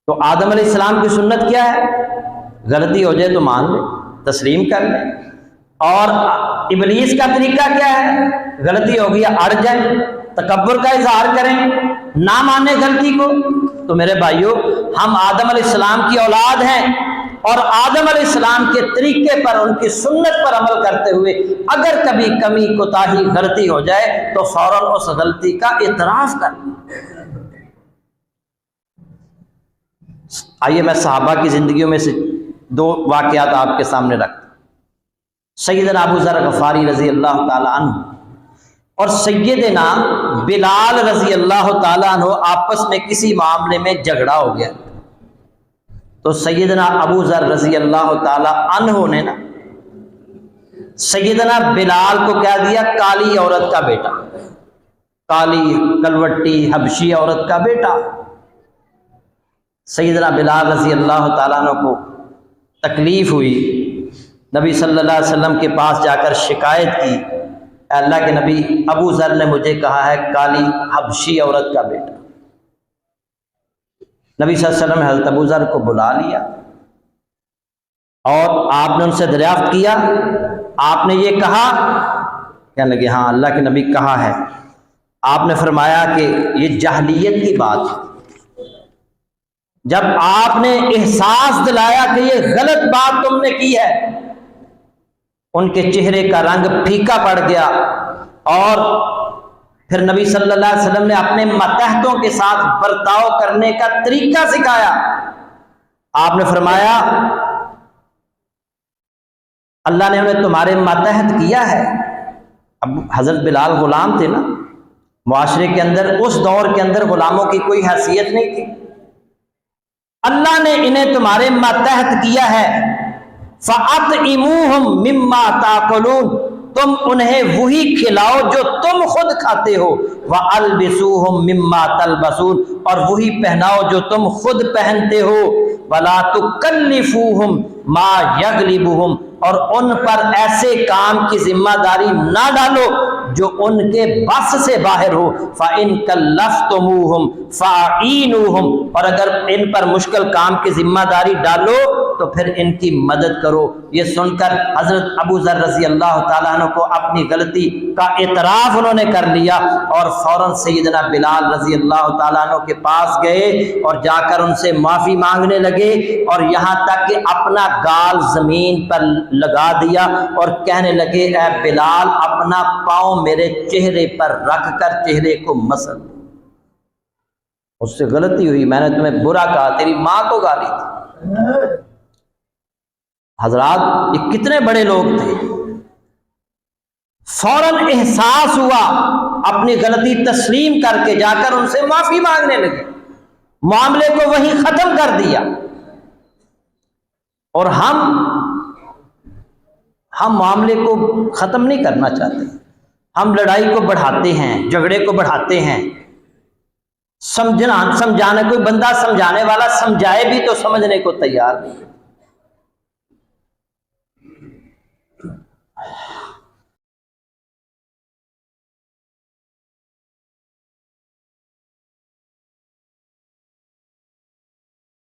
تو آدم علیہ السلام کی سنت کیا ہے؟ غلطی ہو جائے تو مان لے، تسلیم کر لے۔ اور ابلیس کا طریقہ کیا ہے؟ غلطی ہو گئی اڑ جائیں، تکبر کا اظہار کریں، نہ مانے غلطی کو۔ تو میرے بھائیوں، ہم آدم علیہ السلام کی اولاد ہیں، اور آدم علیہ السلام کے طریقے پر، ان کی سنت پر عمل کرتے ہوئے اگر کبھی کمی کوتاہی غلطی ہو جائے تو فوراً اس غلطی کا اعتراف کر۔ آئیے میں صحابہ کی زندگیوں میں سے 2 واقعات آپ کے سامنے رکھتا ہوں۔ سیدنا ابو ذر غفاری رضی اللہ تعالی عنہ اور سیدنا بلال رضی اللہ تعالی عنہ آپس میں کسی معاملے میں جھگڑا ہو گیا، تو سیدنا ابو ذر رضی اللہ تعالی عنہ نے نا سیدنا بلال کو کہہ دیا کالی عورت کا بیٹا، کالی کلوٹی حبشی عورت کا بیٹا۔ سیدنا بلال رضی اللہ تعالیٰ عنہ کو تکلیف ہوئی، نبی صلی اللہ علیہ وسلم کے پاس جا کر شکایت کی، اے اللہ کے نبی، ابو ذر نے مجھے کہا ہے کالی حبشی عورت کا بیٹا۔ نبی صلی اللہ علیہ وسلم نے حضرت ابو ذر کو بلا لیا اور آپ نے ان سے دریافت کیا، آپ نے یہ کہا؟ کہنے لگے ہاں اللہ کے نبی کہا ہے۔ آپ نے فرمایا کہ یہ جاہلیت کی بات ہے، جب آپ نے احساس دلایا کہ یہ غلط بات تم نے کی ہے، ان کے چہرے کا رنگ پھیکا پڑ گیا، اور پھر نبی صلی اللہ علیہ وسلم نے اپنے ماتحتوں کے ساتھ برتاؤ کرنے کا طریقہ سکھایا۔ آپ نے فرمایا اللہ نے انہیں تمہارے ماتحت کیا ہے۔ اب حضرت بلال غلام تھے نا، معاشرے کے اندر اس دور کے اندر غلاموں کی کوئی حیثیت نہیں تھی، اللہ نے انہیں تمہارے ماتحت کیا ہے۔ فَأَطْعِمُوهُمْ مِمَّا تَأْكُلُونَ، تم انہیں وہی کھلاؤ جو تم خود کھاتے ہو، وَأَلْبِسُوهُمْ مِمَّا تَلْبَسُونَ، اور وہی پہناؤ جو تم خود پہنتے ہو، وَلَا تُكَلِّفُوهُمْ مَا يَغْلِبُهُمْ، اور ان پر ایسے کام کی ذمہ داری نہ ڈالو جو ان کے بس سے باہر ہو۔ فَإِن كَلَّفْتُمُوهُمْ فَأَعِينُوهُمْ، اور اگر ان پر مشکل کام کی ذمہ داری ڈالو تو پھر ان کی مدد کرو۔ یہ سن کر حضرت ابو ذر رضی اللہ تعالیٰ عنہ کو اپنی غلطی کا اعتراف انہوں نے کر لیا، اور فوراً سیدنا بلال رضی اللہ تعالیٰ عنہ کے پاس گئے اور جا کر ان سے معافی مانگنے لگے، اور یہاں تک کہ اپنا گال زمین پر لگا دیا اور کہنے لگے اے بلال اپنا پاؤں میرے چہرے پر رکھ کر چہرے کو مسل۔ اس سے غلطی ہوئی، میں نے تمہیں برا کہا، تیری ماں کو گالی تھی۔ حضرات یہ کتنے بڑے لوگ تھے، فوراً احساس ہوا، اپنی غلطی تسلیم کر کے جا کر ان سے معافی مانگنے لگے، معاملے کو وہیں ختم کر دیا۔ اور ہم معاملے کو ختم نہیں کرنا چاہتے، ہم لڑائی کو بڑھاتے ہیں، جھگڑے کو بڑھاتے ہیں، سمجھانے کوئی بندہ سمجھانے والا سمجھائے بھی تو سمجھنے کو تیار نہیں۔